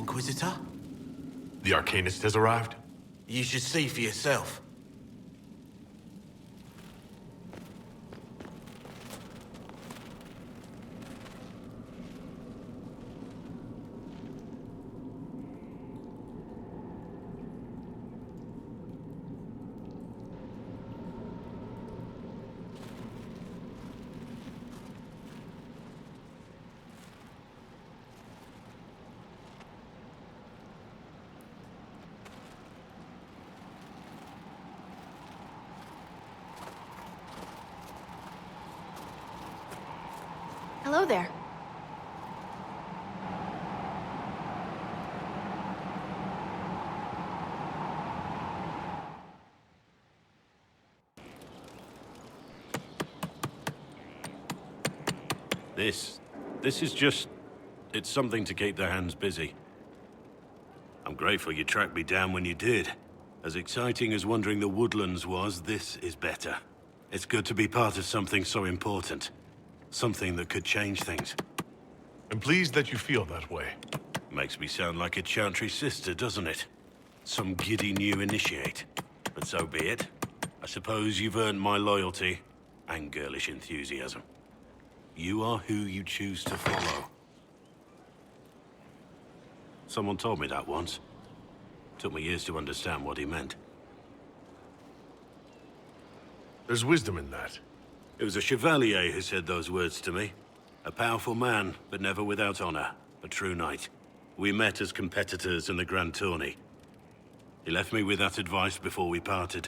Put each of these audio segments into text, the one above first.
Inquisitor? The Arcanist has arrived? You should see for yourself. Hello there. This is just... it's something to keep their hands busy. I'm grateful you tracked me down when you did. As exciting as wandering the woodlands was, this is better. It's good to be part of something so important. Something that could change things. I'm pleased that you feel that way. Makes me sound like a Chantry sister, doesn't it? Some giddy new initiate. But so be it. I suppose you've earned my loyalty and girlish enthusiasm. You are who you choose to follow. Someone told me that once. Took me years to understand what he meant. There's wisdom in that. It was a chevalier who said those words to me. A powerful man, but never without honor. A true knight. We met as competitors in the Grand Tourney. He left me with that advice before we parted.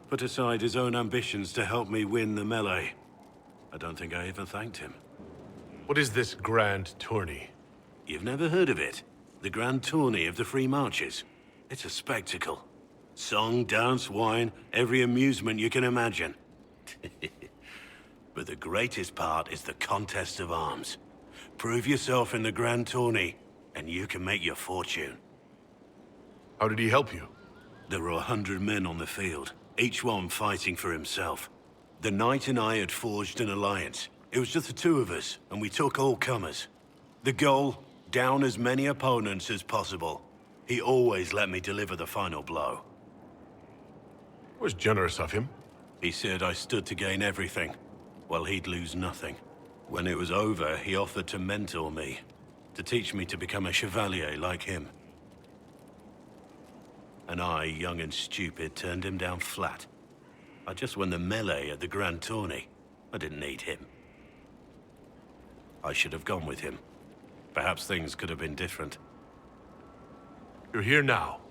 Put aside his own ambitions to help me win the melee. I don't think I even thanked him. What is this Grand Tourney? You've never heard of it? The Grand Tourney of the Free Marches. It's a spectacle. Song, dance, wine, every amusement you can imagine. But the greatest part is the contest of arms. Prove yourself in the Grand Tourney, and you can make your fortune. How did he help you? There were 100 men on the field, each one fighting for himself. The knight and I had forged an alliance. It was just the two of us, and we took all comers. The goal, down as many opponents as possible. He always let me deliver the final blow. It was generous of him. He said I stood to gain everything, while he'd lose nothing. When it was over, he offered to mentor me, to teach me to become a chevalier like him. And I, young and stupid, turned him down flat. I just won the melee at the Grand Tourney. I didn't need him. I should have gone with him. Perhaps things could have been different. You're here now.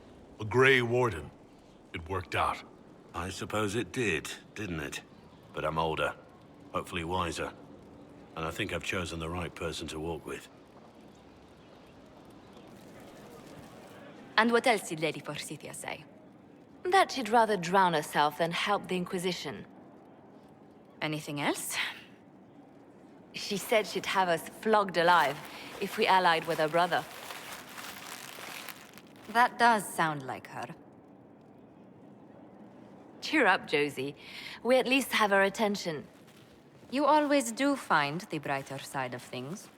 A Grey Warden. It worked out. I suppose it did, didn't it? But I'm older, hopefully wiser. And I think I've chosen the right person to walk with. And what else did Lady Forsythia say? That she'd rather drown herself than help the Inquisition. Anything else? She said she'd have us flogged alive if we allied with her brother. That does sound like her. Cheer up, Josie. We at least have her attention. You always do find the brighter side of things.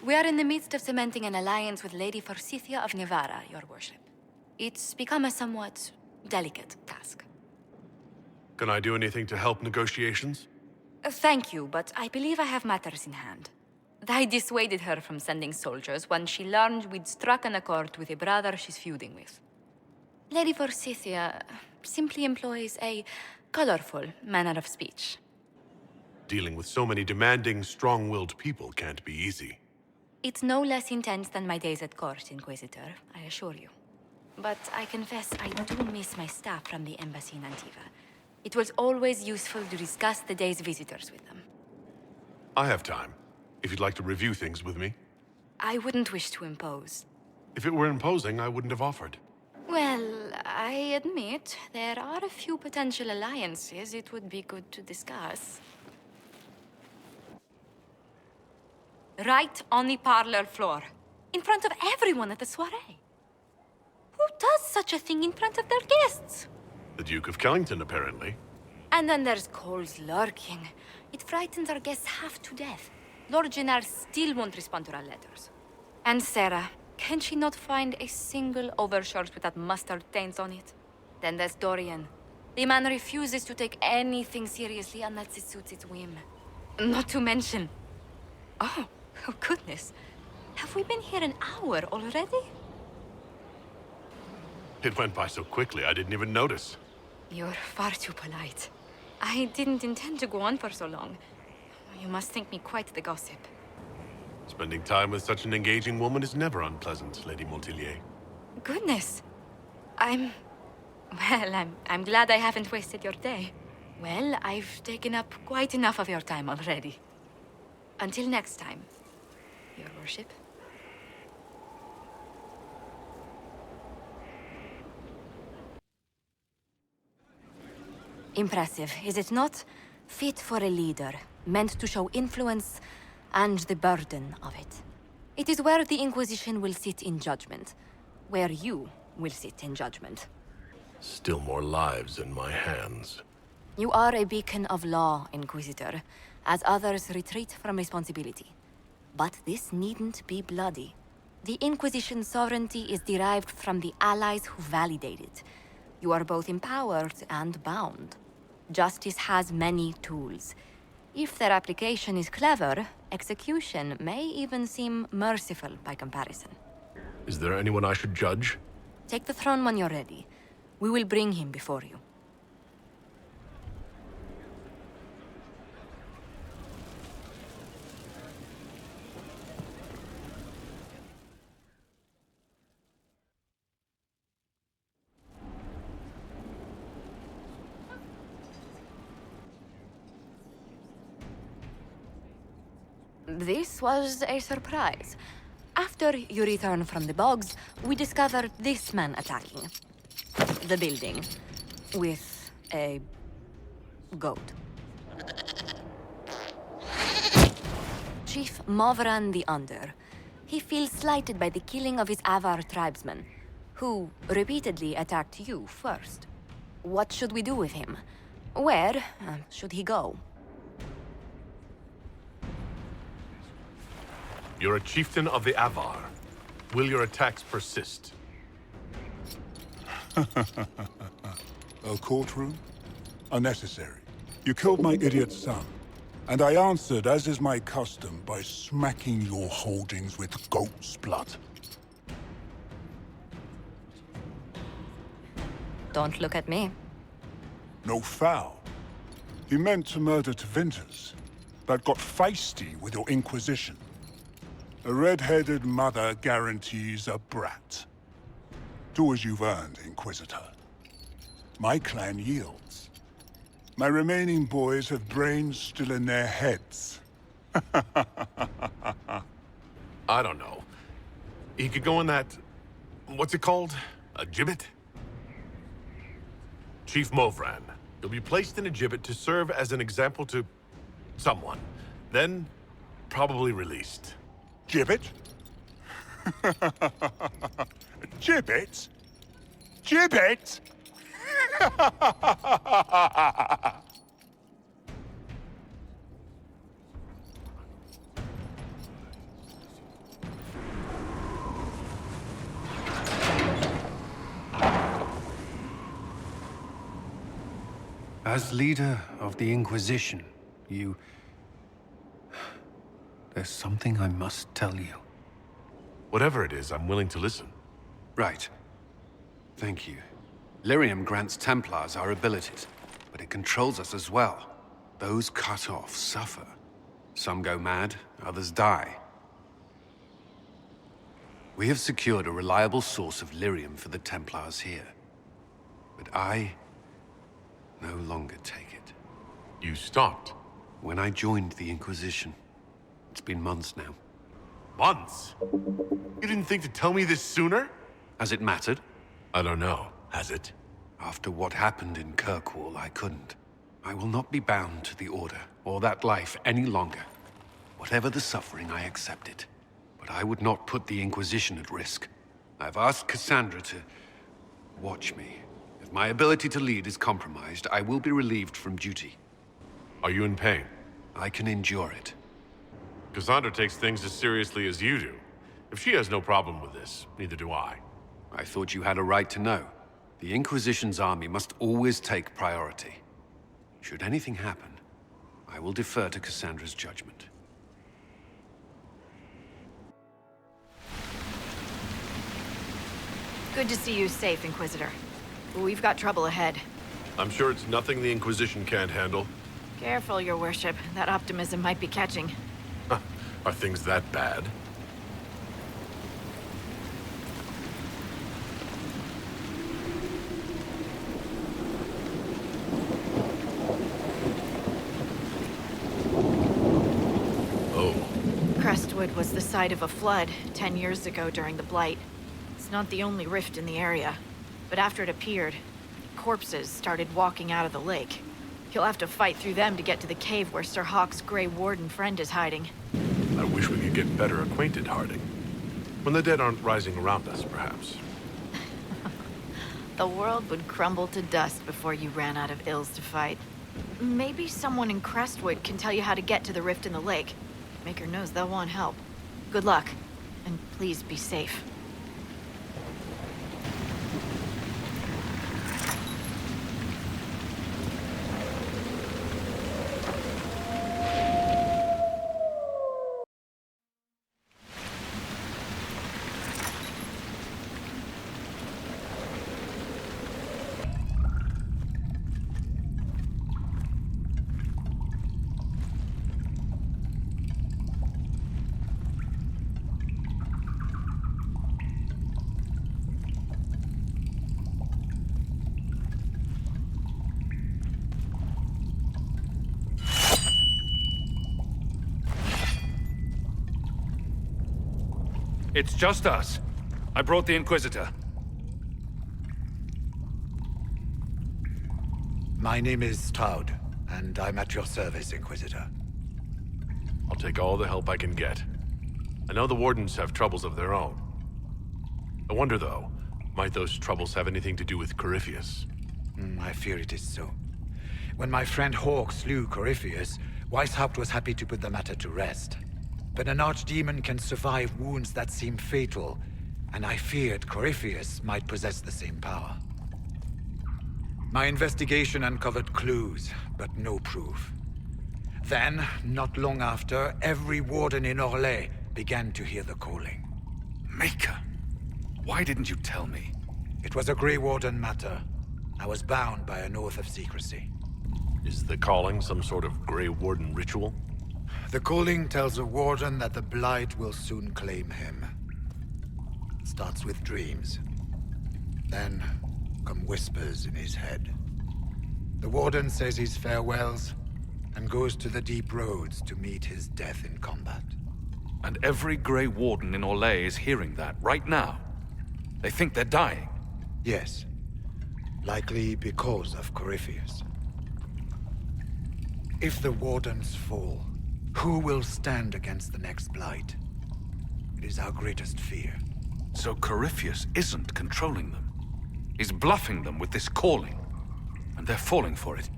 We are in the midst of cementing an alliance with Lady Forsythia of Navarra, your worship. It's become a somewhat delicate task. Can I do anything to help negotiations? Thank you, but I believe I have matters in hand. I dissuaded her from sending soldiers when she learned we'd struck an accord with a brother she's feuding with. Lady Forsythia simply employs a colorful manner of speech. Dealing with so many demanding, strong-willed people can't be easy. It's no less intense than my days at court, Inquisitor, I assure you. But I confess I do miss my staff from the embassy in Antiva. It was always useful to discuss the day's visitors with them. I have time, if you'd like to review things with me. I wouldn't wish to impose. If it were imposing, I wouldn't have offered. Well, I admit, there are a few potential alliances it would be good to discuss. Right on the parlor floor, in front of everyone at the soiree. Who does such a thing in front of their guests? The Duke of Kellington, apparently. And then there's Cole's lurking. It frightens our guests half to death. Lord Gennar still won't respond to our letters. And Sarah, can she not find a single overshirt without mustard stains on it? Then there's Dorian. The man refuses to take anything seriously unless it suits its whim. Not to mention... Oh goodness. Have we been here an hour already? It went by so quickly, I didn't even notice. You're far too polite. I didn't intend to go on for so long. You must think me quite the gossip. Spending time with such an engaging woman is never unpleasant, Lady Montilyet. Goodness. Well, I'm glad I haven't wasted your day. Well, I've taken up quite enough of your time already. Until next time, Your Worship. Impressive, is it not? Fit for a leader, meant to show influence and the burden of it. It is where the Inquisition will sit in judgment, where you will sit in judgment. Still more lives in my hands. You are a beacon of law, Inquisitor, as others retreat from responsibility. But this needn't be bloody. The Inquisition's sovereignty is derived from the allies who validate it. You are both empowered and bound. Justice has many tools. If their application is clever, execution may even seem merciful by comparison. Is there anyone I should judge? Take the throne when you're ready. We will bring him before you. This was a surprise. After you return from the bogs, we discovered this man attacking the building with a goat. Chief Movran the Under. He feels slighted by the killing of his Avar tribesmen, who repeatedly attacked you first. What should we do with him? Where should he go? You're a chieftain of the Avar. Will your attacks persist? A courtroom? Unnecessary. You killed my idiot son, and I answered, as is my custom, by smacking your holdings with goat's blood. Don't look at me. No foul. He meant to murder Tevinters, but got feisty with your Inquisition. A red-headed mother guarantees a brat. Do as you've earned, Inquisitor. My clan yields. My remaining boys have brains still in their heads. I don't know. He could go in that... what's it called? A gibbet? Chief Movran. He'll be placed in a gibbet to serve as an example to... someone. Then, probably released. Gibbet? Gibbet? Gibbet? As leader of the Inquisition, you... There's something I must tell you. Whatever it is, I'm willing to listen. Right. Thank you. Lyrium grants Templars our abilities, but it controls us as well. Those cut off suffer. Some go mad, others die. We have secured a reliable source of lyrium for the Templars here. But I no longer take it. You stopped. When I joined the Inquisition. It's been months now. Months? You didn't think to tell me this sooner? Has it mattered? I don't know. Has it? After what happened in Kirkwall, I couldn't. I will not be bound to the Order, or that life any longer. Whatever the suffering, I accept it. But I would not put the Inquisition at risk. I've asked Cassandra to... watch me. If my ability to lead is compromised, I will be relieved from duty. Are you in pain? I can endure it. Cassandra takes things as seriously as you do. If she has no problem with this, neither do I. I thought you had a right to know. The Inquisition's army must always take priority. Should anything happen, I will defer to Cassandra's judgment. Good to see you safe, Inquisitor. We've got trouble ahead. I'm sure it's nothing the Inquisition can't handle. Careful, Your Worship. That optimism might be catching. Are things that bad? Oh. Crestwood was the site of a flood 10 years ago during the Blight. It's not the only rift in the area, but after it appeared, corpses started walking out of the lake. You'll have to fight through them to get to the cave where Sir Hawke's Grey Warden friend is hiding. I wish we could get better acquainted, Harding. When the dead aren't rising around us, perhaps. The world would crumble to dust before you ran out of ills to fight. Maybe someone in Crestwood can tell you how to get to the rift in the lake. Maker knows they'll want help. Good luck, and please be safe. It's just us. I brought the Inquisitor. My name is Stroud, and I'm at your service, Inquisitor. I'll take all the help I can get. I know the Wardens have troubles of their own. I wonder, though, might those troubles have anything to do with Corypheus? I fear it is so. When my friend Hawke slew Corypheus, Weishaupt was happy to put the matter to rest. But an archdemon can survive wounds that seem fatal, and I feared Corypheus might possess the same power. My investigation uncovered clues, but no proof. Then, not long after, every warden in Orlais began to hear the calling. Maker, why didn't you tell me? It was a Grey Warden matter. I was bound by an oath of secrecy. Is the calling some sort of Grey Warden ritual? The calling tells a warden that the Blight will soon claim him. It starts with dreams. Then come whispers in his head. The warden says his farewells and goes to the deep roads to meet his death in combat. And every Grey Warden in Orlais is hearing that right now. They think they're dying. Yes. Likely because of Corypheus. If the wardens fall, who will stand against the next Blight? It is our greatest fear. So Corypheus isn't controlling them. He's bluffing them with this calling. And they're falling for it.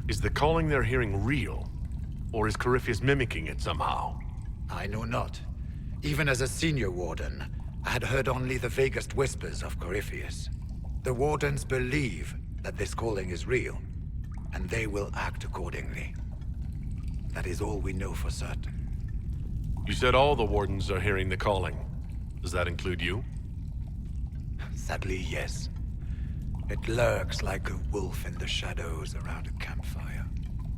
Is the calling they're hearing real? Or is Corypheus mimicking it somehow? I know not. Even as a senior warden, I had heard only the vaguest whispers of Corypheus. The wardens believe that this calling is real, and they will act accordingly. That is all we know for certain. You said all the Wardens are hearing the calling. Does that include you? Sadly, yes. It lurks like a wolf in the shadows around a campfire.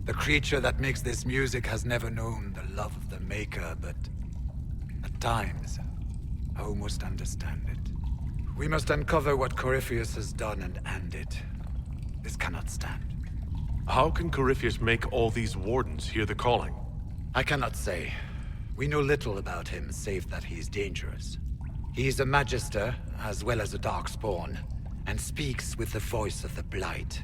The creature that makes this music has never known the love of the Maker, but at times, I almost understand it. We must uncover what Corypheus has done and end it. This cannot stand. How can Corypheus make all these Wardens hear the calling? I cannot say. We know little about him, save that he is dangerous. He is a Magister, as well as a Darkspawn, and speaks with the voice of the Blight.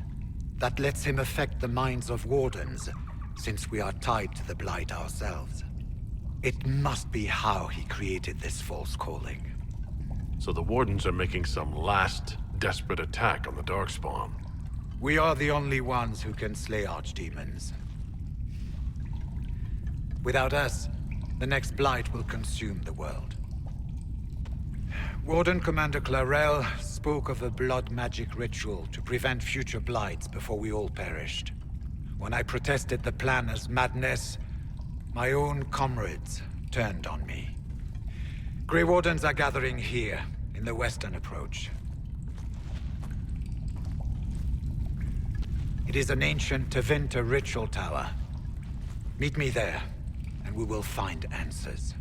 That lets him affect the minds of Wardens, since we are tied to the Blight ourselves. It must be how he created this false calling. So the Wardens are making some last, desperate attack on the Darkspawn. We are the only ones who can slay archdemons. Without us, The next blight will consume the world. Warden Commander Clarel spoke of a blood magic ritual to prevent future blights before we all perished. When I protested the plan as madness, my own comrades turned on me. Grey Wardens are gathering here, in the western approach. It is an ancient Tevinter ritual tower. Meet me there, and we will find answers.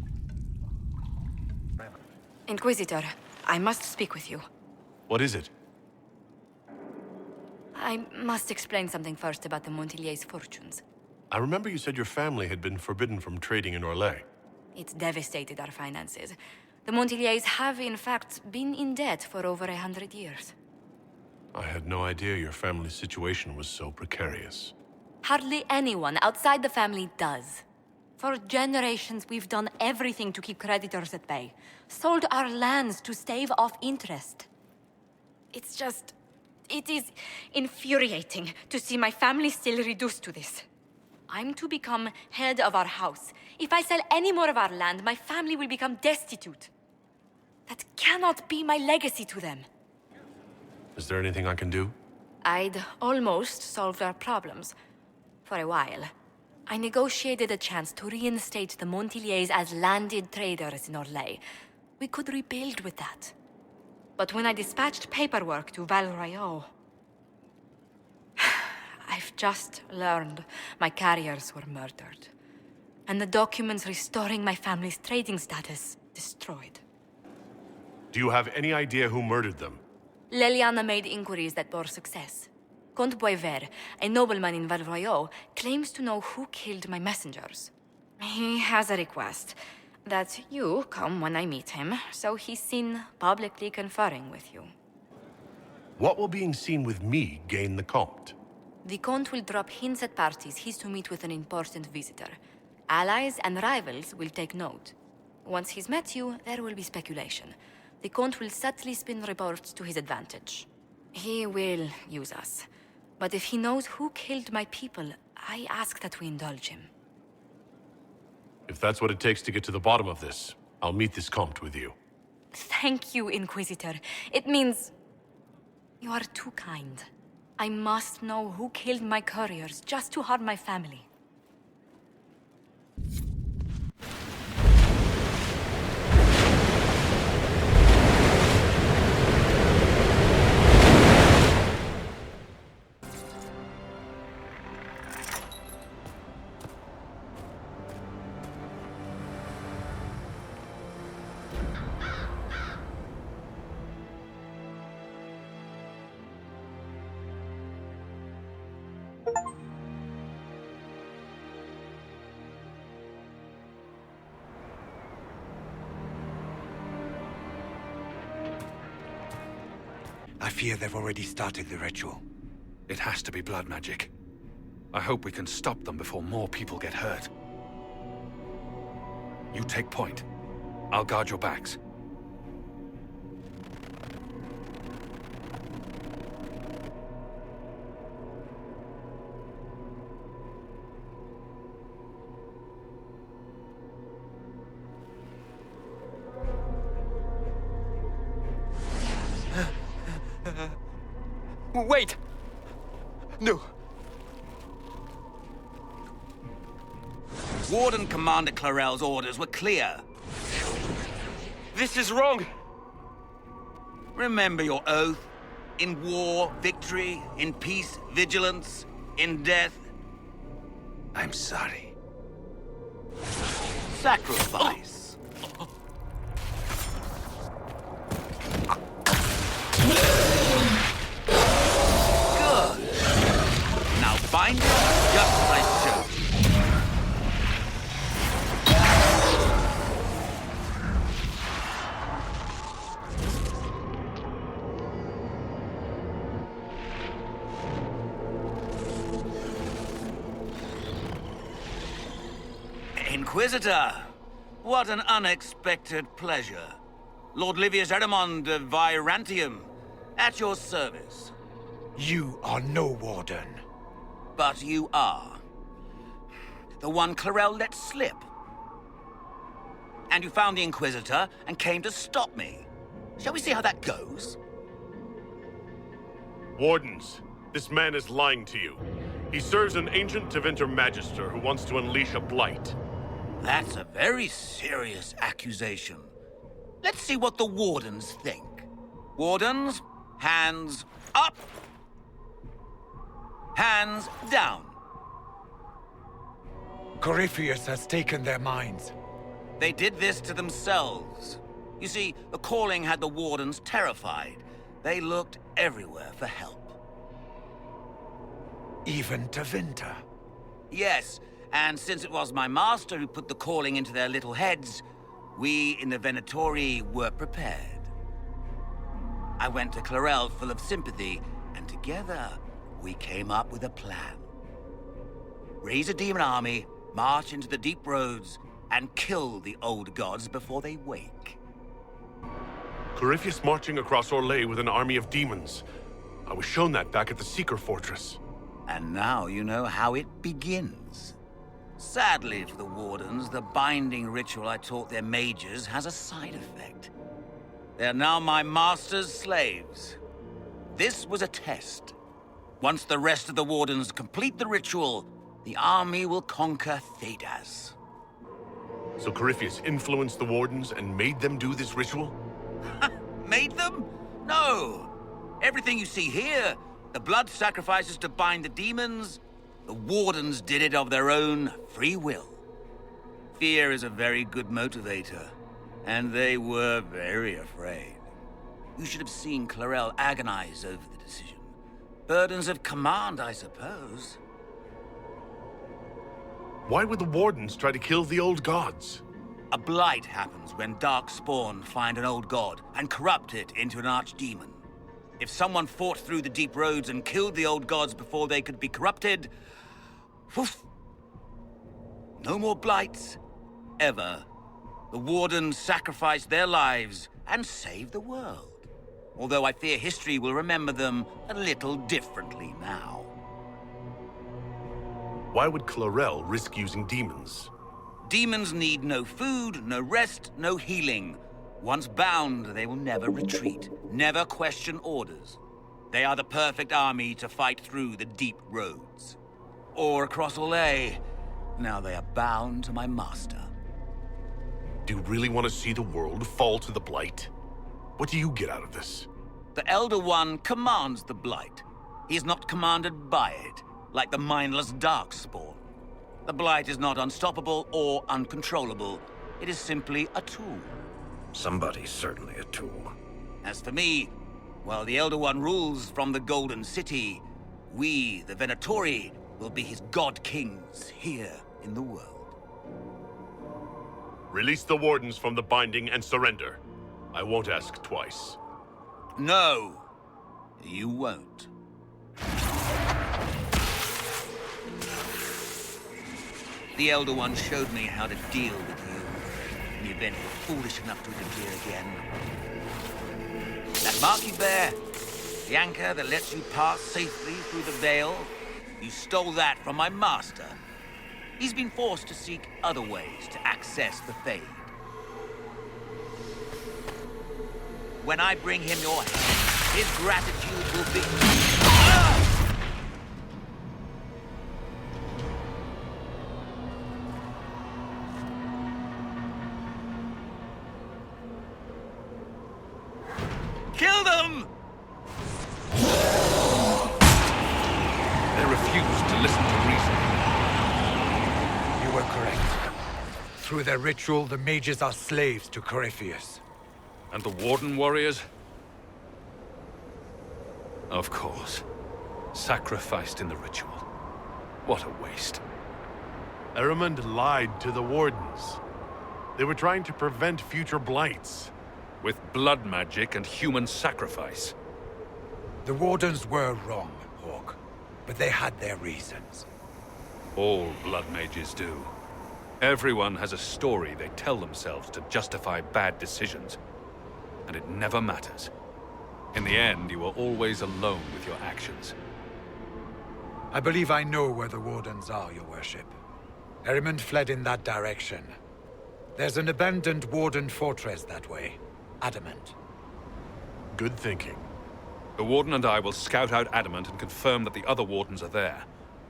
Inquisitor, I must speak with you. What is it? I must explain something first about the Montilier's fortunes. I remember you said your family had been forbidden from trading in Orlais. It's devastated our finances. The Montilier's have, in fact, been in debt for over 100 years. I had no idea your family's situation was so precarious. Hardly anyone outside the family does. For generations, we've done everything to keep creditors at bay. Sold our lands to stave off interest. It is infuriating to see my family still reduced to this. I'm to become head of our house. If I sell any more of our land, my family will become destitute. That cannot be my legacy to them. Is there anything I can do? I'd almost solved our problems. For a while. I negotiated a chance to reinstate the Montiliers as landed traders in Orlais. We could rebuild with that. But when I dispatched paperwork to Val Royeaux, I've just learned my carriers were murdered. And the documents restoring my family's trading status destroyed. Do you have any idea who murdered them? Leliana made inquiries that bore success. Comte Boisvert, a nobleman in Val Royeaux, claims to know who killed my messengers. He has a request that you come when I meet him, so he's seen publicly conferring with you. What will being seen with me gain the Comte? The Comte will drop hints at parties he's to meet with an important visitor. Allies and rivals will take note. Once he's met you, there will be speculation. The Comte will subtly spin reports to his advantage. He will use us. But if he knows who killed my people, I ask that we indulge him. If that's what it takes to get to the bottom of this, I'll meet this Comte with you. Thank you, Inquisitor. It means... you are too kind. I must know who killed my couriers just to harm my family. I fear they've already started the ritual. It has to be blood magic. I hope we can stop them before more people get hurt. You take point. I'll guard your backs. Wait! No. Warden Commander Clarel's orders were clear. This is wrong! Remember your oath. In war, victory. In peace, vigilance. In death, I'm sorry. sacrifice. Good. Now bind it just as I showed you. Inquisitor, what an unexpected pleasure. Lord Livius Erimond of Virantium, at your service. You are no warden. But you are. The one Clarel let slip. and you found the Inquisitor and came to stop me. Shall we see how that goes? Wardens, this man is lying to you. He serves an ancient Tevinter Magister who wants to unleash a blight. That's a very serious accusation. Let's see what the Wardens think. Wardens, hands up. Hands down. Corypheus has taken their minds. They did this to themselves. You see, the calling had the Wardens terrified. They looked everywhere for help. Even Tevinter. Yes, and since it was my master who put the calling into their little heads, we in the Venatori were prepared. I went to Clarel full of sympathy, and together we came up with a plan. Raise a demon army, march into the deep roads, and kill the old gods before they wake. Corypheus marching across Orlais with an army of demons. I was shown that back at the Seeker Fortress. And now you know how it begins. Sadly for the Wardens, the binding ritual I taught their mages has a side effect. They are now my master's slaves. This was a test. Once the rest of the Wardens complete the ritual, the army will conquer Thedas. So Corypheus influenced the Wardens and made them do this ritual? Made them? No! Everything you see here, the blood sacrifices to bind the demons, the Wardens did it of their own free will. Fear is a very good motivator, and they were very afraid. You should have seen Clarel agonize over the decision. Burdens of command, I suppose. Why would the Wardens try to kill the old gods? A blight happens when dark spawn find an old god and corrupt it into an archdemon. If someone fought through the deep roads and killed the old gods before they could be corrupted, woof, no more blights, ever. The Wardens sacrificed their lives and saved the world. Although I fear history will remember them a little differently now. Why would Clarel risk using demons? Demons need no food, no rest, no healing. Once bound, they will never retreat, never question orders. They are the perfect army to fight through the deep roads. Or across Orlais. Now they are bound to my master. Do you really want to see the world fall to the Blight? What do you get out of this? The Elder One commands the Blight. He is not commanded by it, like the mindless Darkspawn. The Blight is not unstoppable or uncontrollable. It is simply a tool. Somebody's certainly a tool. As for me, while the Elder One rules from the Golden City, we, the Venatori, will be his god kings here in the world. Release the Wardens from the binding and surrender. I won't ask twice. No, you won't. The Elder One showed me how to deal with you in the event you're foolish enough to interfere again. That mark you bear, the anchor that lets you pass safely through the veil, you stole that from my master. He's been forced to seek other ways to access the Fade. When I bring him your head, his gratitude will be... Kill them! They refuse to listen to reason. You were correct. Through their ritual, the mages are slaves to Corypheus. And the Warden warriors? Of course. Sacrificed in the ritual. What a waste. Eramund lied to the Wardens. They were trying to prevent future blights. With blood magic and human sacrifice. The Wardens were wrong, Hawk, but they had their reasons. All blood mages do. Everyone has a story they tell themselves to justify bad decisions. And it never matters. In the end, you are always alone with your actions. I believe I know where the Wardens are, Your Worship. Eramund fled in that direction. There's an abandoned Warden fortress that way. Adamant. Good thinking. The Warden and I will scout out Adamant and confirm that the other Wardens are there.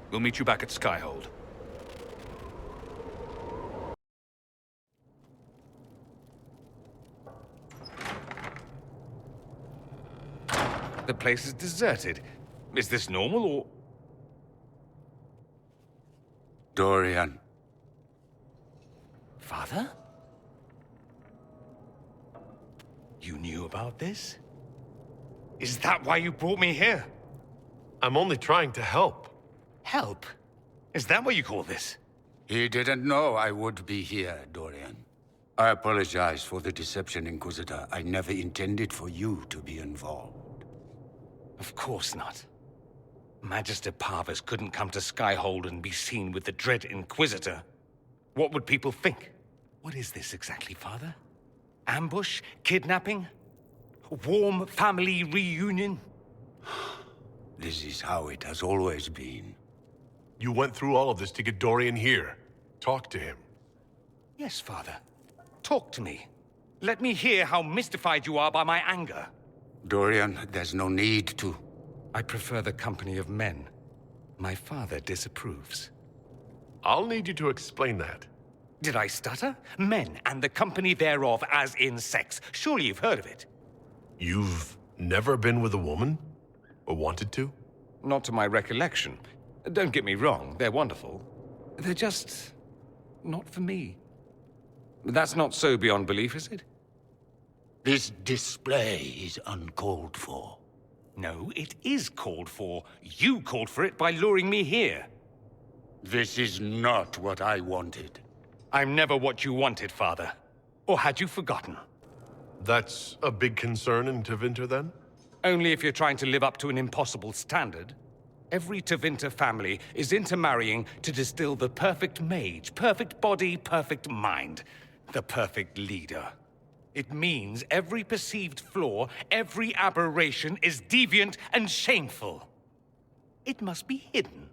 We'll meet you back at Skyhold. The place is deserted. Is this normal, or...? Dorian. Father? You knew about this? Is that why you brought me here? I'm only trying to help. Help? Is that what you call this? He didn't know I would be here, Dorian. I apologize for the deception, Inquisitor. I never intended for you to be involved. Of course not. Magister Parvus couldn't come to Skyhold and be seen with the dread Inquisitor. What would people think? What is this exactly, Father? Ambush? Kidnapping? Warm family reunion? This is how it has always been. You went through all of this to get Dorian here. Talk to him. Yes, Father. Talk to me. Let me hear how mystified you are by my anger. Dorian, there's no need to. I prefer the company of men. My father disapproves. I'll need you to explain that. Did I stutter? Men and the company thereof, as in sex. Surely you've heard of it. You've never been with a woman? Or wanted to? Not to my recollection. Don't get me wrong, they're wonderful. They're just... not for me. That's not so beyond belief, is it? This display is uncalled for. No, it is called for. You called for it by luring me here. This is not what I wanted. I'm never what you wanted, Father. Or had you forgotten? That's a big concern in Tevinter, then? Only if you're trying to live up to an impossible standard. Every Tevinter family is intermarrying to distill the perfect mage, perfect body, perfect mind. The perfect leader. It means every perceived flaw, every aberration is deviant and shameful. It must be hidden.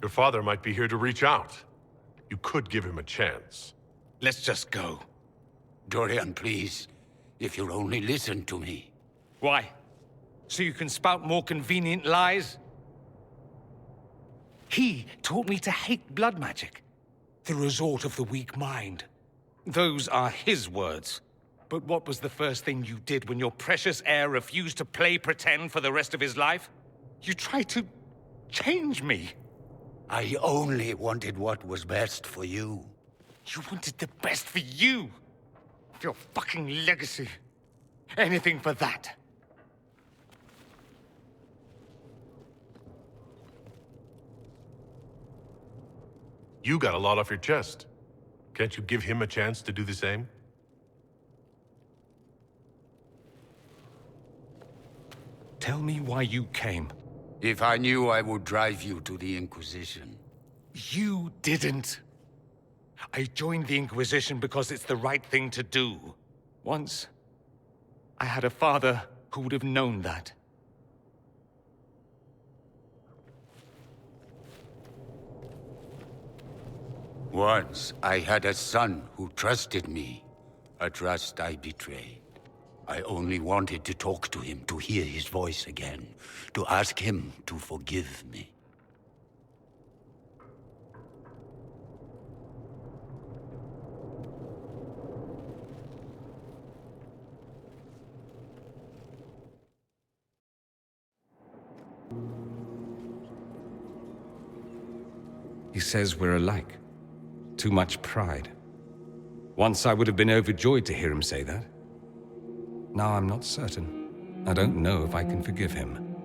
Your father might be here to reach out. You could give him a chance. Let's just go. Dorian, please. If you'll only listen to me. Why? So you can spout more convenient lies? He taught me to hate blood magic. The resort of the weak mind. Those are his words. But what was the first thing you did when your precious heir refused to play pretend for the rest of his life? You tried to change me. I only wanted what was best for you. You wanted the best for you. Your fucking legacy. Anything for that. You got a lot off your chest. Can't you give him a chance to do the same? Tell me why you came. If I knew, I would drive you to the Inquisition. You didn't. I joined the Inquisition because it's the right thing to do. Once, I had a father who would have known that. Once, I had a son who trusted me. A trust I betrayed. I only wanted to talk to him, to hear his voice again, to ask him to forgive me. He says we're alike. Too much pride. Once I would have been overjoyed to hear him say that. Now I'm not certain. I don't know if I can forgive him.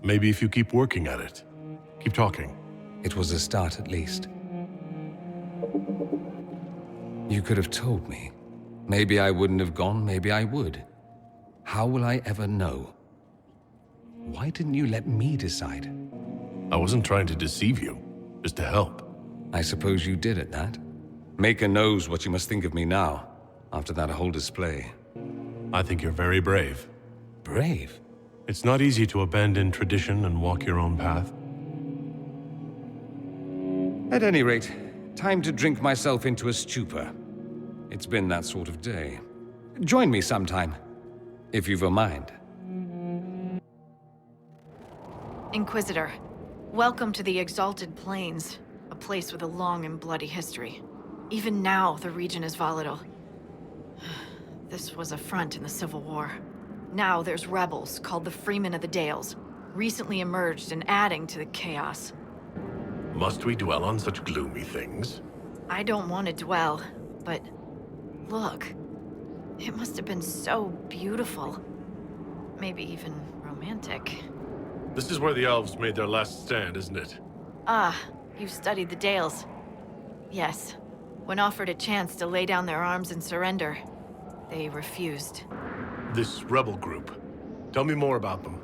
Maybe if you keep working at it. Keep talking. It was a start, at least. You could have told me. Maybe I wouldn't have gone, maybe I would. How will I ever know? Why didn't you let me decide? I wasn't trying to deceive you, just to help. I suppose you did at that. Maker knows what you must think of me now, after that whole display. I think you're very brave. Brave? It's not easy to abandon tradition and walk your own path. At any rate, time to drink myself into a stupor. It's been that sort of day. Join me sometime, if you've a mind. Inquisitor, welcome to the Exalted Plains, a place with a long and bloody history. Even now, the region is volatile. This was a front in the Civil War. Now there's rebels called the Freemen of the Dales, recently emerged and adding to the chaos. Must we dwell on such gloomy things? I don't want to dwell, but look. It must have been so beautiful. Maybe even romantic. This is where the elves made their last stand, isn't it? Ah, you've studied the Dales. Yes. When offered a chance to lay down their arms and surrender, they refused. This rebel group. Tell me more about them.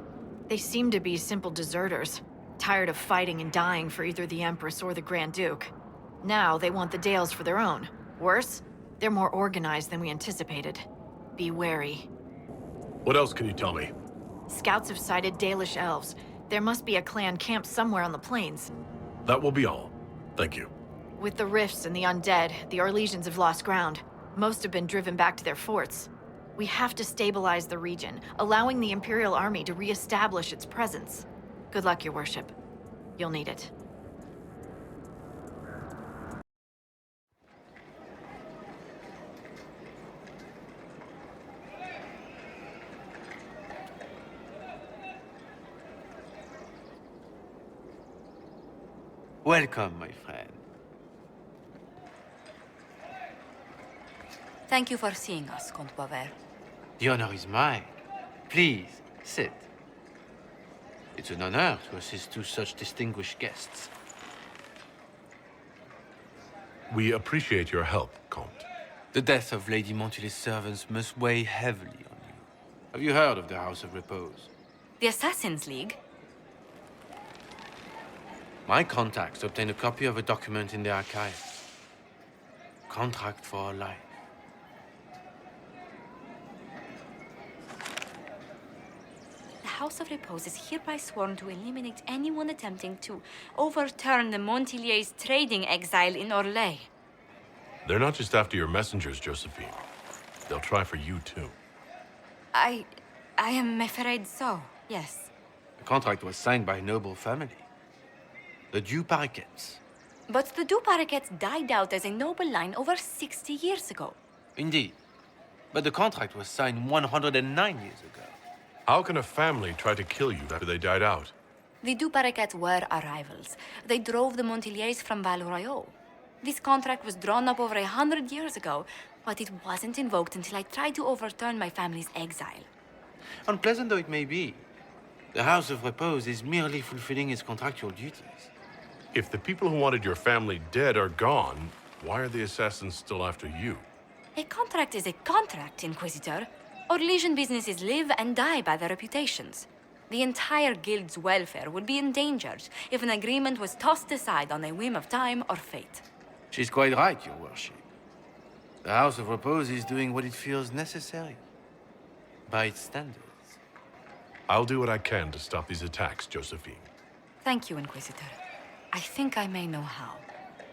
They seem to be simple deserters, tired of fighting and dying for either the Empress or the Grand Duke. Now they want the Dales for their own. Worse, they're more organized than we anticipated. Be wary. What else can you tell me? Scouts have sighted Dalish elves. There must be a clan camped somewhere on the plains. That will be all. Thank you. With the rifts and the undead, the Orlesians have lost ground. Most have been driven back to their forts. We have to stabilize the region, allowing the Imperial Army to re-establish its presence. Good luck, Your Worship. You'll need it. Welcome, my friend. Thank you for seeing us, Comte Boisvert. The honor is mine. Please, sit. It's an honor to assist two such distinguished guests. We appreciate your help, Comte. The death of Lady Montily's servants must weigh heavily on you. Have you heard of the House of Repose? The Assassin's League? My contacts obtained a copy of a document in the archive. Contract for life. The House of Repose is hereby sworn to eliminate anyone attempting to overturn the Montiliers' trading exile in Orlais. They're not just after your messengers, Josephine. They'll try for you, too. I am afraid so, yes. The contract was signed by a noble family. The Du Paraquets. But the Du Paraquets died out as a noble line over 60 years ago. Indeed. But the contract was signed 109 years ago. How can a family try to kill you after they died out? The Du Paraquets were our rivals. They drove the Montiliers from Val Royeaux. This contract was drawn up over 100 years ago, but it wasn't invoked until I tried to overturn my family's exile. Unpleasant though it may be, the House of Repose is merely fulfilling its contractual duties. If the people who wanted your family dead are gone, why are the assassins still after you? A contract is a contract, Inquisitor. Orlesian businesses live and die by their reputations. The entire guild's welfare would be endangered if an agreement was tossed aside on a whim of time or fate. She's quite right, Your Worship. The House of Repose is doing what it feels necessary, by its standards. I'll do what I can to stop these attacks, Josephine. Thank you, Inquisitor. I think I may know how.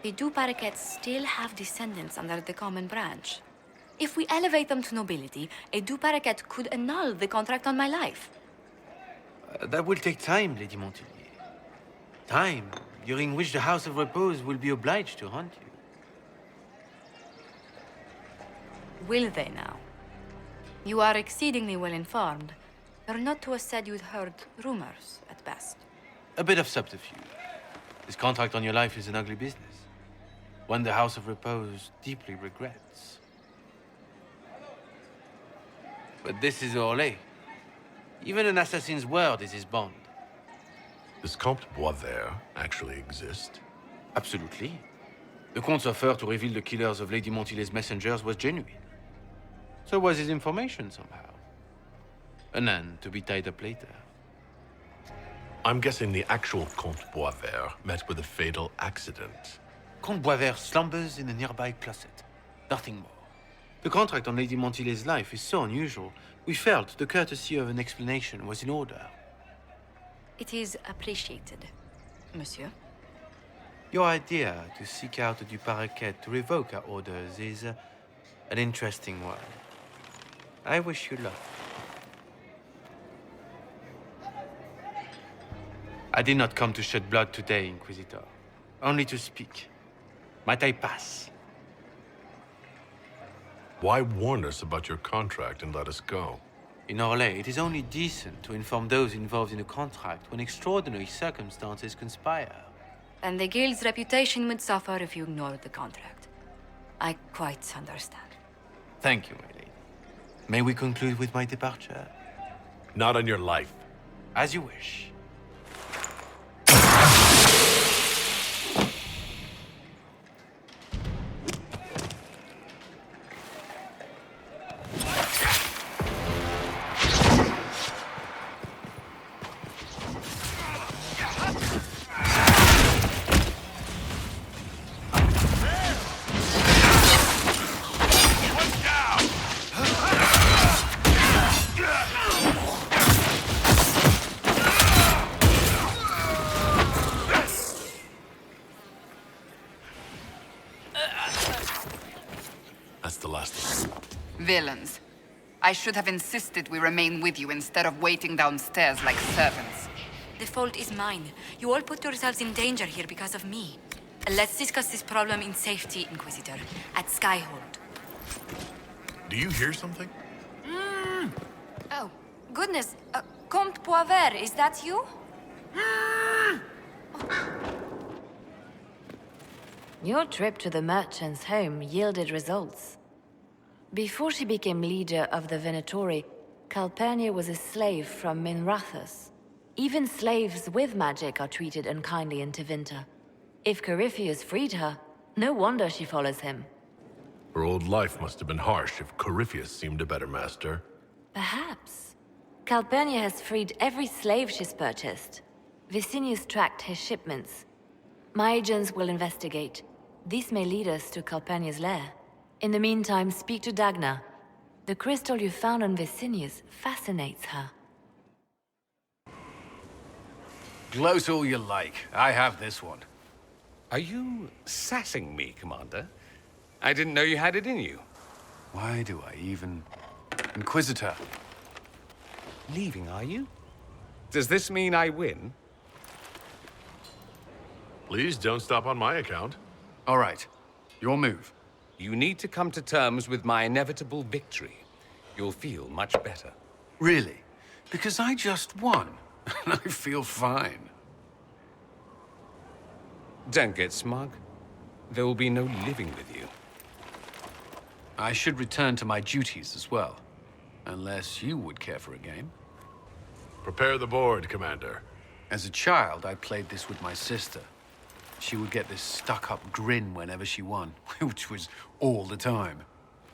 The Du Paraquets still have descendants under the common branch. If we elevate them to nobility, a Du Paraquet could annul the contract on my life. That will take time, Lady Montilyet. Time during which the House of Repose will be obliged to hunt you. Will they now? You are exceedingly well informed. You're not to have said you'd heard rumors, at best. A bit of subterfuge. This contract on your life is an ugly business. One the House of Repose deeply regrets. But this is Orlais. Even an assassin's word is his bond. Does Comte Boisvert actually exist? Absolutely. The Comte's offer to reveal the killers of Lady Montily's messengers was genuine. So was his information somehow. An end to be tied up later. I'm guessing the actual Comte Boisvert met with a fatal accident. Comte Boisvert slumbers in a nearby closet. Nothing more. The contract on Lady Montily's life is so unusual, we felt the courtesy of an explanation was in order. It is appreciated, monsieur. Your idea to seek out du Paraquet to revoke our orders is an interesting one. I wish you luck. I did not come to shed blood today, Inquisitor. Only to speak. Might I pass? Why warn us about your contract and let us go? In Orlais, it is only decent to inform those involved in a contract when extraordinary circumstances conspire. And the guild's reputation would suffer if you ignored the contract. I quite understand. Thank you, my lady. May we conclude with my departure? Not on your life. As you wish. That's the last of them. Villains. I should have insisted we remain with you instead of waiting downstairs like servants. The fault is mine. You all put yourselves in danger here because of me. Let's discuss this problem in safety, Inquisitor, at Skyhold. Do you hear something? Oh, goodness. Comte Poivert, is that you? Your trip to the merchant's home yielded results. Before she became leader of the Venatori, Calpurnia was a slave from Minrathous. Even slaves with magic are treated unkindly in Tevinter. If Corypheus freed her, no wonder she follows him. Her old life must have been harsh if Corypheus seemed a better master. Perhaps. Calpurnia has freed every slave she's purchased. Vicinius tracked his shipments. My agents will investigate. This may lead us to Calpurnia's lair. In the meantime, speak to Dagna. The crystal you found on Vicinius fascinates her. Gloat all you like. I have this one. Are you sassing me, Commander? I didn't know you had it in you. Why do I even... Inquisitor. Leaving, are you? Does this mean I win? Please don't stop on my account. All right. Your move. You need to come to terms with my inevitable victory. You'll feel much better. Really? Because I just won. And I feel fine. Don't get smug. There will be no living with you. I should return to my duties as well. Unless you would care for a game. Prepare the board, Commander. As a child, I played this with my sister. She would get this stuck-up grin whenever she won, which was all the time.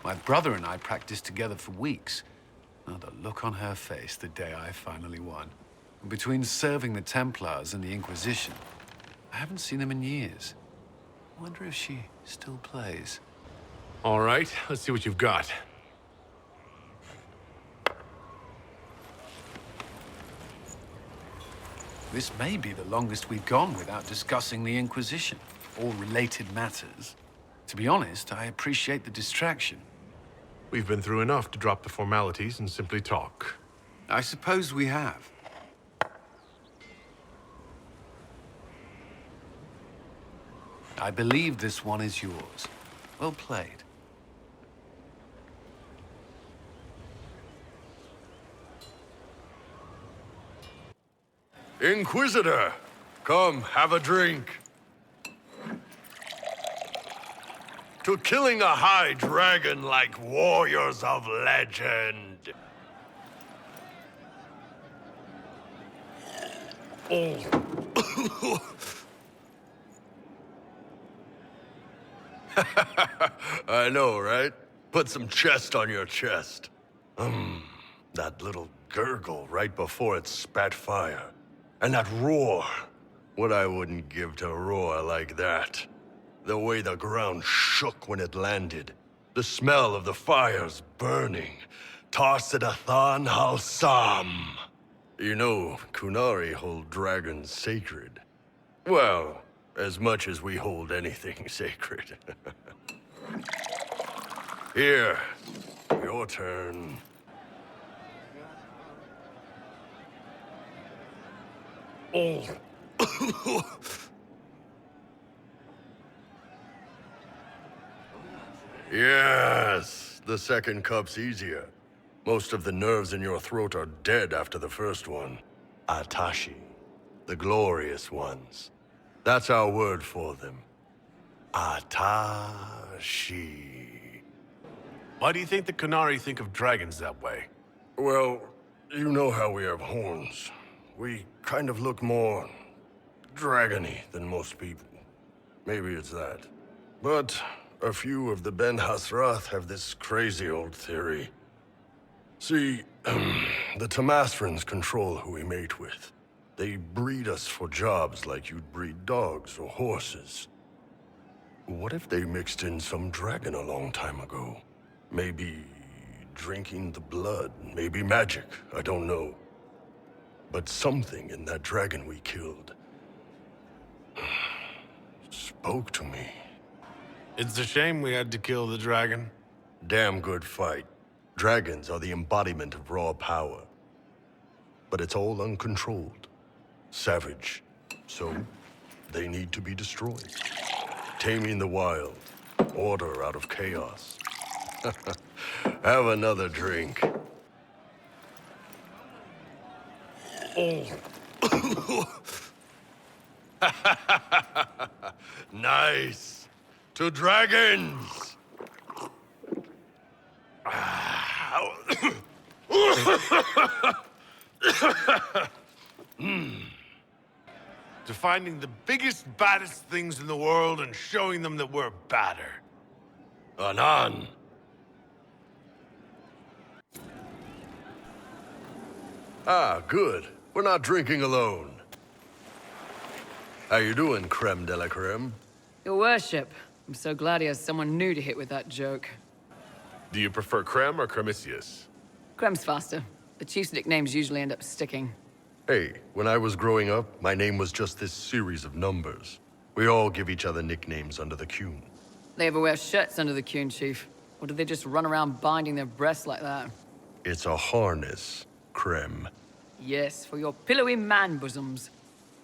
My brother and I practiced together for weeks. Oh, the look on her face the day I finally won. Between serving the Templars and the Inquisition, I haven't seen them in years. I wonder if she still plays. All right, let's see what you've got. This may be the longest we've gone without discussing the Inquisition, or related matters. To be honest, I appreciate the distraction. We've been through enough to drop the formalities and simply talk. I suppose we have. I believe this one is yours. Well played. Inquisitor, come, have a drink. To killing a high dragon like warriors of legend. Oh. I know, right? Put some chest on your chest. That little gurgle right before it spat fire. And that roar. What I wouldn't give to roar like that. The way the ground shook when it landed. The smell of the fires burning. Tarsidathan Halsam. You know, Kunari hold dragons sacred. Well, as much as we hold anything sacred. Here, your turn. Oh. Yes, the second cup's easier. Most of the nerves in your throat are dead after the first one. Atashi, the glorious ones. That's our word for them. Atashi. Why do you think the Qunari think of dragons that way? Well, you know how we have horns. We kind of look more dragony than most people. Maybe it's that. But a few of the Ben Hasrath have this crazy old theory. See, the Tamasrans control who we mate with. They breed us for jobs like you'd breed dogs or horses. What if they mixed in some dragon a long time ago? Maybe drinking the blood, maybe magic, I don't know. But something in that dragon we killed spoke to me. It's a shame we had to kill the dragon. Damn good fight. Dragons are the embodiment of raw power. But it's all uncontrolled. Savage. So, they need to be destroyed. Taming the wild. Order out of chaos. Have another drink. Oh. Nice. To dragons! To finding the biggest, baddest things in the world and showing them that we're badder. Anan. Ah, good. We're not drinking alone. How you doing, creme de la creme? Your worship. I'm so glad he has someone new to hit with that joke. Do you prefer Creme or Cremisius? Crem's faster. The chief's nicknames usually end up sticking. Hey, when I was growing up, my name was just this series of numbers. We all give each other nicknames under the Qun. They ever wear shirts under the Qun, Chief? Or do they just run around binding their breasts like that? It's a harness, creme. Yes, for your pillowy man bosoms.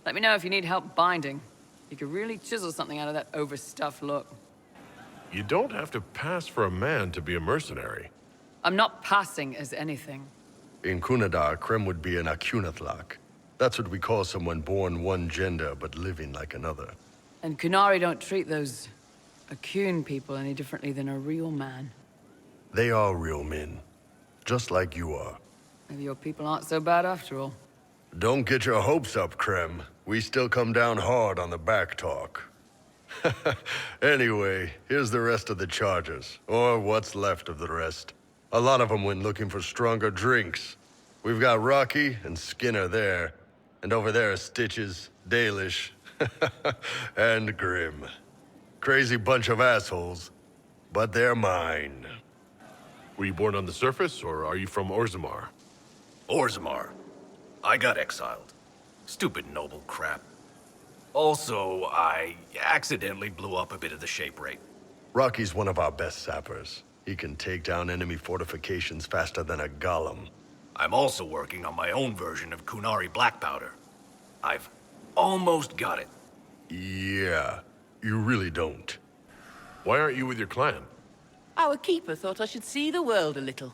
Let me know if you need help binding. You could really chisel something out of that overstuffed look. You don't have to pass for a man to be a mercenary. I'm not passing as anything. In Kunadar, creme would be an Akunathak. That's what we call someone born one gender but living like another. And Qunari don't treat those Akun people any differently than a real man. They are real men, just like you are. Maybe your people aren't so bad after all. Don't get your hopes up, Creme. We still come down hard on the back talk. Anyway, here's the rest of the charges, or what's left of the rest. A lot of them went looking for stronger drinks. We've got Rocky and Skinner there, and over there are Stitches, Dalish, and Grim. Crazy bunch of assholes, but they're mine. Were you born on the surface, or are you from Orzammar? Orzammar. I got exiled. Stupid noble crap. Also, I accidentally blew up a bit of the shape rate. Rocky's one of our best sappers. He can take down enemy fortifications faster than a golem. I'm also working on my own version of Qunari black powder. I've almost got it. Yeah, you really don't. Why aren't you with your clan? Our keeper thought I should see the world a little.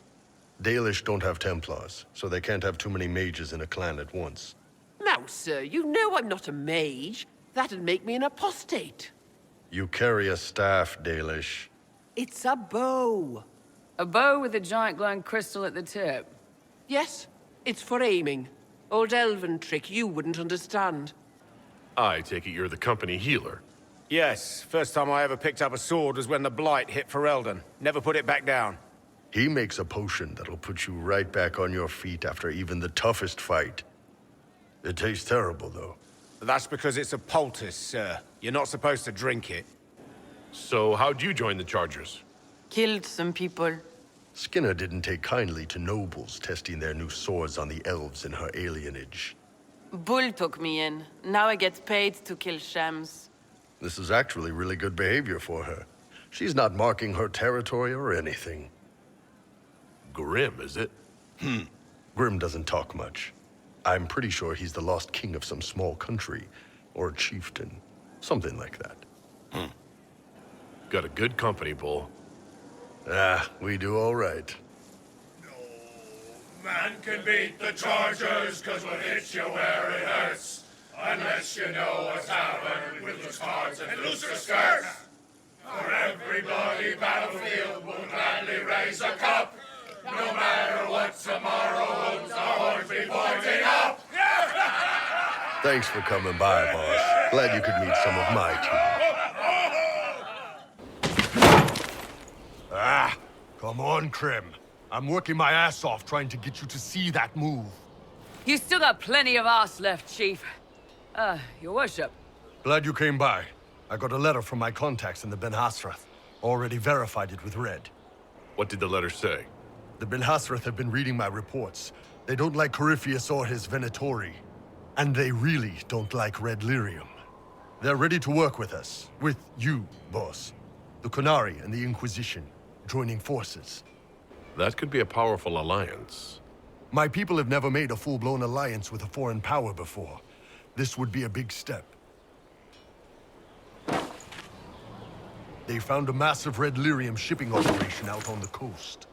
Dalish don't have Templars, so they can't have too many mages in a clan at once. Now, sir, you know I'm not a mage. That'd make me an apostate. You carry a staff, Dalish. It's a bow. A bow with a giant glowing crystal at the tip? Yes, it's for aiming. Old elven trick you wouldn't understand. I take it you're the company healer. Yes, first time I ever picked up a sword was when the Blight hit Ferelden. Never put it back down. He makes a potion that'll put you right back on your feet after even the toughest fight. It tastes terrible, though. That's because it's a poultice, sir. You're not supposed to drink it. So how'd you join the Chargers? Killed some people. Skinner didn't take kindly to nobles testing their new swords on the elves in her alienage. Bull took me in. Now I get paid to kill shams. This is actually really good behavior for her. She's not marking her territory or anything. Grim, is it? Grim doesn't talk much. I'm pretty sure he's the lost king of some small country, or chieftain. Something like that. Got a good company, Bull. Ah, we do all right. Man can beat the Chargers, cause what hits you where it hurts. Unless you know what's happened with loose cards and looser skirts. For every bloody battlefield will gladly raise a cup. No matter what tomorrow holds, our horns be pointing up. Thanks for coming by, boss. Glad you could meet some of my team. Ah, come on, Krim. I'm working my ass off trying to get you to see that move. You still got plenty of arse left, Chief. Your worship. Glad you came by. I got a letter from my contacts in the Ben Hasrath. Already verified it with Red. What did the letter say? The Ben Hasrath have been reading my reports. They don't like Corypheus or his Venatori. And they really don't like Red Lyrium. They're ready to work with us. With you, boss. The Qunari and the Inquisition, joining forces. That could be a powerful alliance. My people have never made a full-blown alliance with a foreign power before. This would be a big step. They found a massive Red Lyrium shipping operation out on the coast.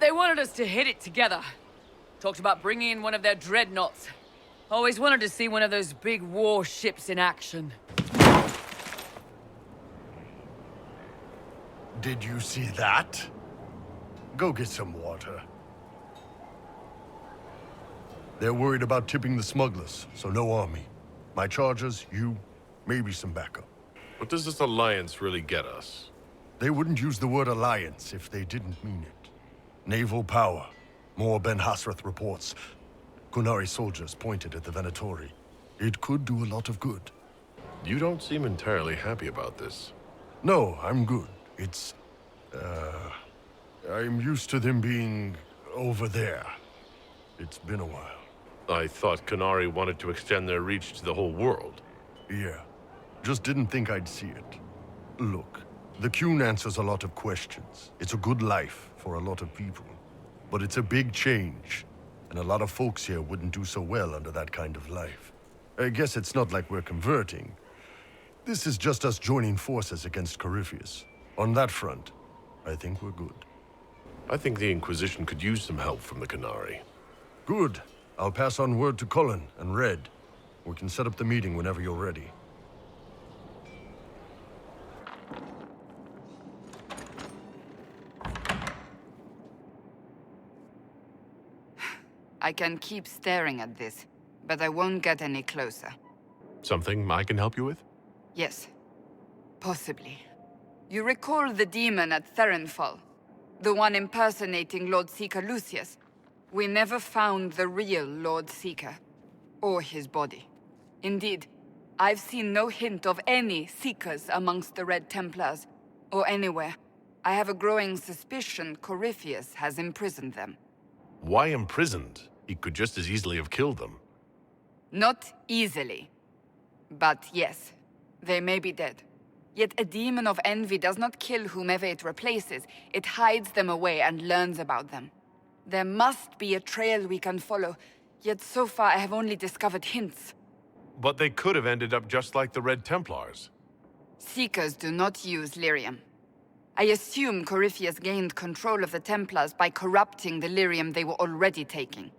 They wanted us to hit it together. Talked about bringing in one of their dreadnoughts. Always wanted to see one of those big warships in action. Did you see that? Go get some water. They're worried about tipping the smugglers, so no army. My chargers, you, maybe some backup. What does this alliance really get us? They wouldn't use the word alliance if they didn't mean it. Naval power. More Ben Hasrath reports. Qunari soldiers pointed at the Venatori. It could do a lot of good. You don't seem entirely happy about this. No, I'm good. It's... I'm used to them being over there. It's been a while. I thought Qunari wanted to extend their reach to the whole world. Yeah. Just didn't think I'd see it. Look, the Qun answers a lot of questions. It's a good life for a lot of people. But it's a big change, and a lot of folks here wouldn't do so well under that kind of life. I guess it's not like we're converting. This is just us joining forces against Corypheus. On that front, I think we're good. I think the Inquisition could use some help from the Qunari. Good. I'll pass on word to Cullen and Red. We can set up the meeting whenever you're ready. I can keep staring at this, but I won't get any closer. Something I can help you with? Yes. Possibly. You recall the demon at Therenfall? The one impersonating Lord Seeker Lucius? We never found the real Lord Seeker. Or his body. Indeed, I've seen no hint of any Seekers amongst the Red Templars, or anywhere. I have a growing suspicion Corypheus has imprisoned them. Why imprisoned? He could just as easily have killed them. Not easily. But yes, they may be dead. Yet a demon of envy does not kill whomever it replaces. It hides them away and learns about them. There must be a trail we can follow, yet so far I have only discovered hints. But they could have ended up just like the Red Templars. Seekers do not use lyrium. I assume Corypheus gained control of the Templars by corrupting the lyrium they were already taking.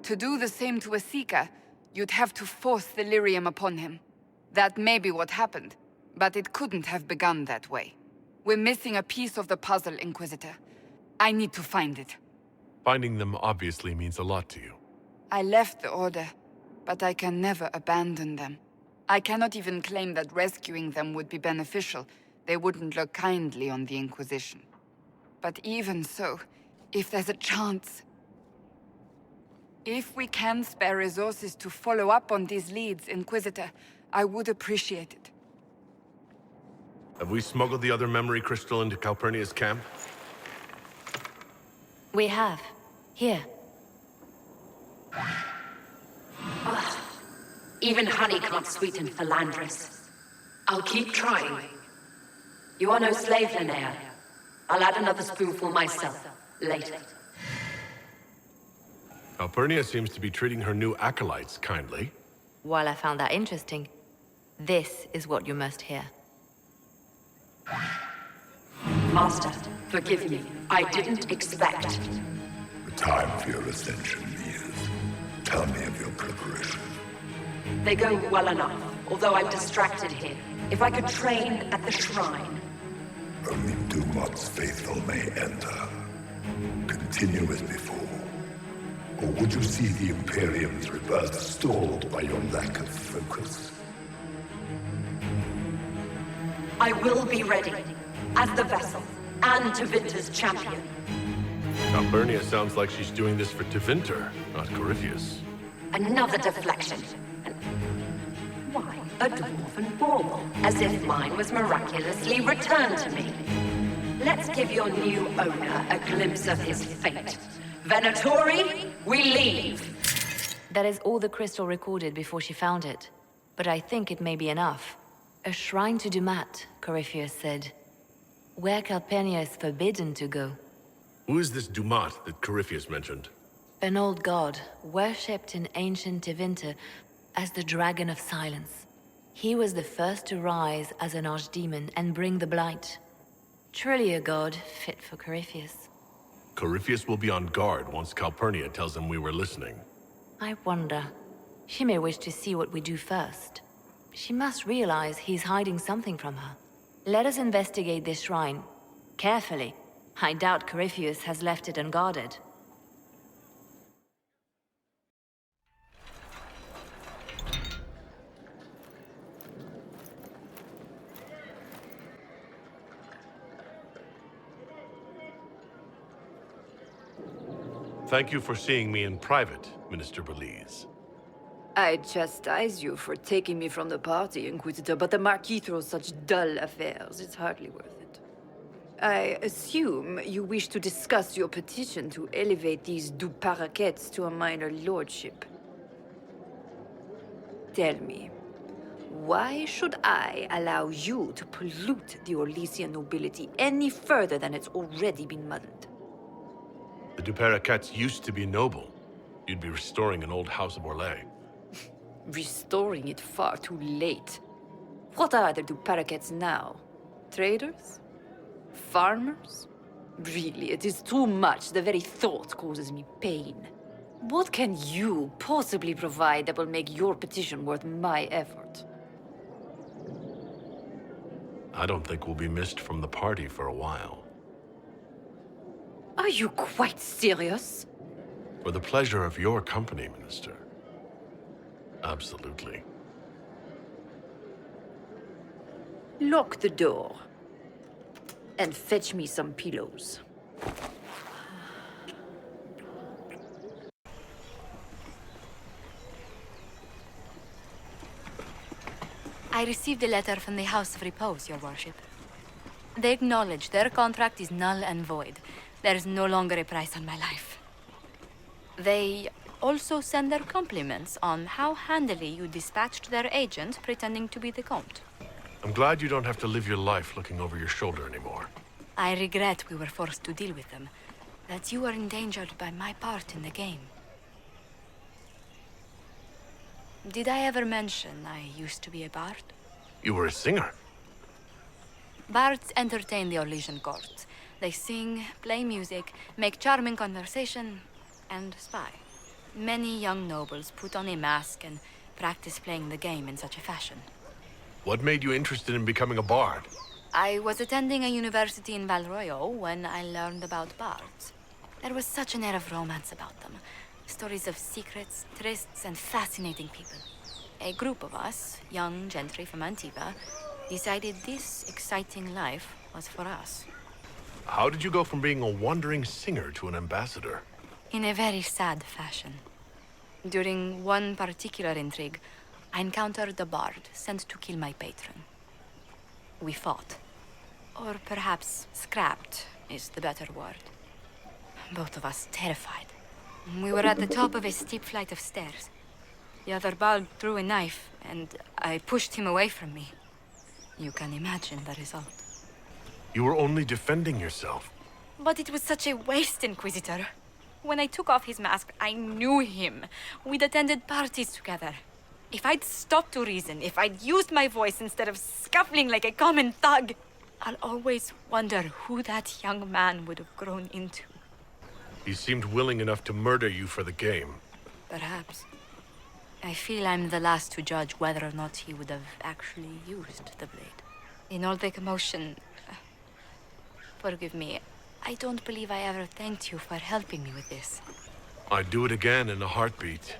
To do the same to a Seeker, you'd have to force the lyrium upon him. That may be what happened, but it couldn't have begun that way. We're missing a piece of the puzzle, Inquisitor. I need to find it. Finding them obviously means a lot to you. I left the Order, but I can never abandon them. I cannot even claim that rescuing them would be beneficial. They wouldn't look kindly on the Inquisition. But even so, if there's a chance... If we can spare resources to follow up on these leads, Inquisitor, I would appreciate it. Have we smuggled the other memory crystal into Calpurnia's camp? We have. Here. Even honey can't sweeten Philandris. I'll keep trying. You are no slave, Linnea. I'll add another spoonful myself, later. Calpurnia seems to be treating her new acolytes kindly. While I found that interesting, this is what you must hear. Master, forgive me. I didn't expect. The time for your ascension is. Tell me of your preparation. They go well enough, although I'm distracted here. If I could train at the shrine. Only Dumat's faithful may enter. Continue as before. Or would you see the Imperium's rebirth stalled by your lack of focus? I will be ready. As the vessel, and Tevinter's champion. Calpurnia sounds like she's doing this for Tevinter, not Corypheus. Another deflection. Why, a dwarven bauble, as if mine was miraculously returned to me. Let's give your new owner a glimpse of his fate. Venatori, we leave! That is all the crystal recorded before she found it. But I think it may be enough. A shrine to Dumat, Corypheus said. Where Calpurnia is forbidden to go. Who is this Dumat that Corypheus mentioned? An old god, worshipped in ancient Tevinter as the Dragon of Silence. He was the first to rise as an archdemon and bring the blight. Truly a god fit for Corypheus. Corypheus will be on guard once Calpurnia tells him we were listening. I wonder. She may wish to see what we do first. She must realize he's hiding something from her. Let us investigate this shrine. Carefully. I doubt Corypheus has left it unguarded. Thank you for seeing me in private, Minister Belize. I chastise you for taking me from the party, Inquisitor, but the Marquis throws such dull affairs. It's hardly worth it. I assume you wish to discuss your petition to elevate these du Paraquets to a minor lordship. Tell me, why should I allow you to pollute the Orlesian nobility any further than it's already been muddled? The Duperacats used to be noble. You'd be restoring an old house of Orlais. Restoring it far too late. What are the Duperacats now? Traders? Farmers? Really, it is too much. The very thought causes me pain. What can you possibly provide that will make your petition worth my effort? I don't think we'll be missed from the party for a while. Are you quite serious? For the pleasure of your company, Minister. Absolutely. Lock the door. And fetch me some pillows. I received a letter from the House of Repose, Your Worship. They acknowledge their contract is null and void. There is no longer a price on my life. They also send their compliments on how handily you dispatched their agent pretending to be the Comte. I'm glad you don't have to live your life looking over your shoulder anymore. I regret we were forced to deal with them, that you were endangered by my part in the game. Did I ever mention I used to be a bard? You were a singer. Bards entertain the Orlesian court. They sing, play music, make charming conversation, and spy. Many young nobles put on a mask and practice playing the game in such a fashion. What made you interested in becoming a bard? I was attending a university in Valroyo when I learned about bards. There was such an air of romance about them. Stories of secrets, trysts, and fascinating people. A group of us, young gentry from Antigua, decided this exciting life was for us. How did you go from being a wandering singer to an ambassador? In a very sad fashion. During one particular intrigue, I encountered a bard sent to kill my patron. We fought. Or perhaps scrapped is the better word. Both of us terrified. We were at the top of a steep flight of stairs. The other bard threw a knife, and I pushed him away from me. You can imagine the result. You were only defending yourself. But it was such a waste, Inquisitor. When I took off his mask, I knew him. We'd attended parties together. If I'd stopped to reason, if I'd used my voice instead of scuffling like a common thug, I'll always wonder who that young man would have grown into. He seemed willing enough to murder you for the game. Perhaps. I feel I'm the last to judge whether or not he would have actually used the blade. In all the commotion... forgive me, I don't believe I ever thanked you for helping me with this. I'd do it again in a heartbeat.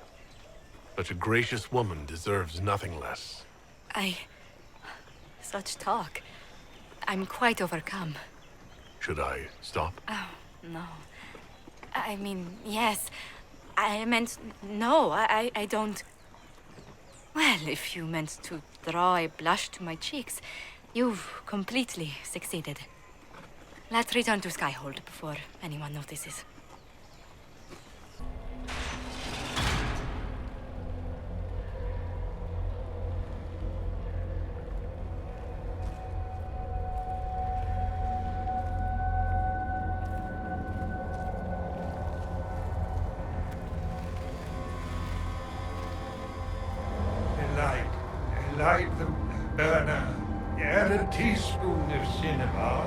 Such a gracious woman deserves nothing less. Such talk. I'm quite overcome. Should I stop? Oh, no. I mean, yes. I meant... no, I don't... Well, if you meant to draw a blush to my cheeks, you've completely succeeded. Let's return to Skyhold before anyone notices. Light the burner. Add a teaspoon of cinnabar.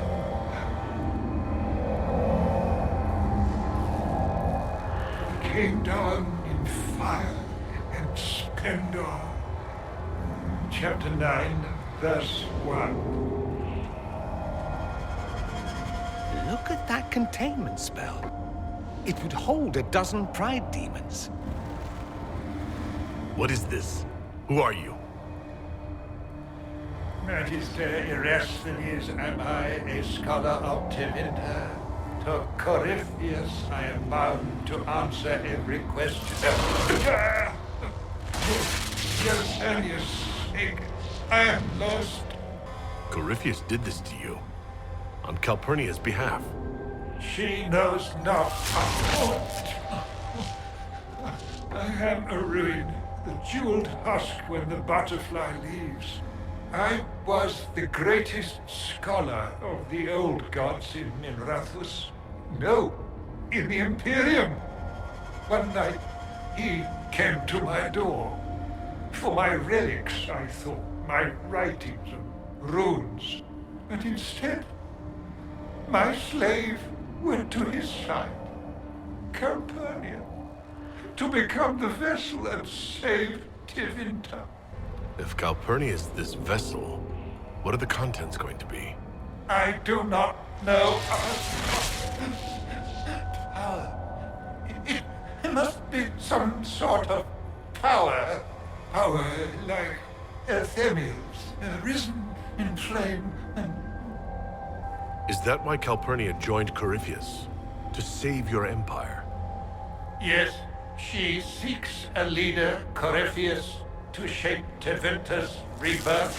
Came down in fire and splendor. Chapter 9, verse 1. Look at that containment spell. It would hold a dozen pride demons. What is this? Who are you? Magister Erasthenes, am I a scholar of Tevinter? To Corypheus, I am bound to answer every question. Yosanius, I am lost. Corypheus did this to you. On Calpurnia's behalf. She knows not. I am a ruin, the jeweled husk when the butterfly leaves. I was the greatest scholar of the old gods in Minrathus. No, in the Imperium. One night, he came to my door. For my relics, I thought, my writings and runes. But instead, my slave went to his side, Calpurnia, to become the vessel and save Tevinter. If Calpurnia is this vessel, what are the contents going to be? I do not know. It must be some sort of power. Power like Arthemius, risen in flame and... Is that why Calpurnia joined Corypheus? To save your empire? Yes, she seeks a leader, Corypheus, to shape Tevinter's rebirth.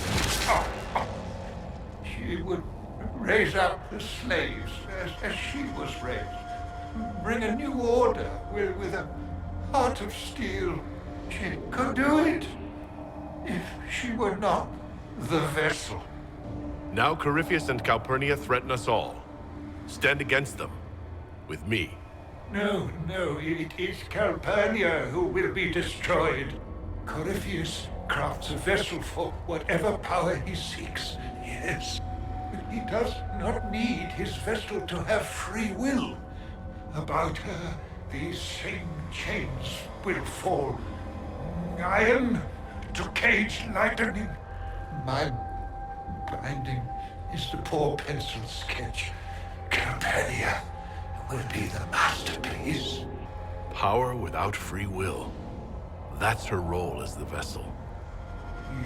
She would raise up the slaves as she was raised. Bring a new order with a heart of steel. She could do it if she were not the vessel. Now Corypheus and Calpurnia threaten us all. Stand against them. With me. No, it is Calpurnia who will be destroyed. Corypheus crafts a vessel for whatever power he seeks, yes. But he does not need his vessel to have free will. About her, these same chains will fall. Iron to cage lightning. My binding is the poor pencil sketch. Calpurnia will be the masterpiece. Power without free will. That's her role as the vessel.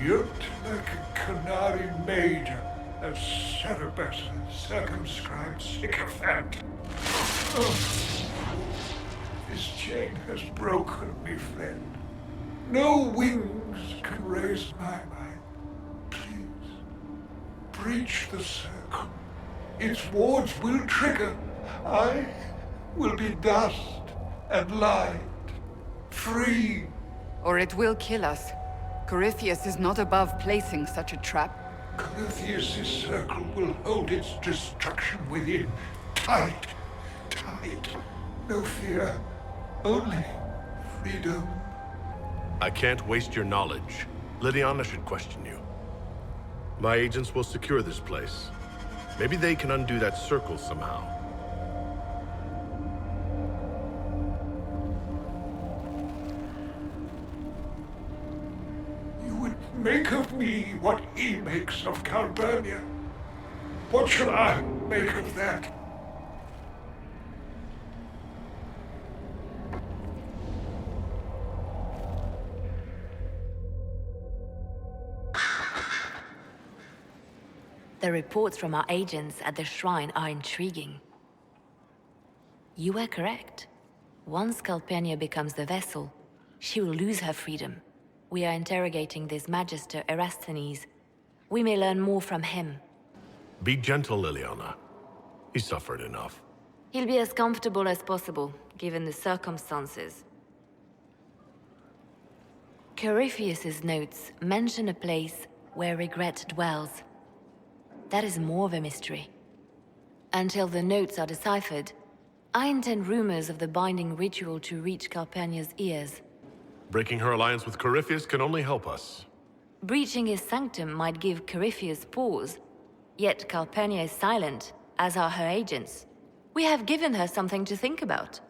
Yoked like a canary major, a Cerberus, circumscribed sycophant. Oh, this chain has broken me, friend. No wings can raise my mind. Please, breach the circle. Its wards will trigger. I will be dust and light, free. Or it will kill us. Corypheus is not above placing such a trap. Corypheus' circle will hold its destruction within. Tight, tight. No fear, only freedom. I can't waste your knowledge. Liliana should question you. My agents will secure this place. Maybe they can undo that circle somehow. You would make of me what he makes of Calpurnia. What shall I make of that? The reports from our agents at the shrine are intriguing. You were correct. Once Calpurnia becomes the vessel, she will lose her freedom. We are interrogating this Magister Erasthenes. We may learn more from him. Be gentle, Liliana. He suffered enough. He'll be as comfortable as possible, given the circumstances. Corypheus's notes mention a place where regret dwells. That is more of a mystery. Until the notes are deciphered, I intend rumors of the binding ritual to reach Calpurnia's ears. Breaking her alliance with Corypheus can only help us. Breaching his sanctum might give Corypheus pause, yet Calpurnia is silent, as are her agents. We have given her something to think about.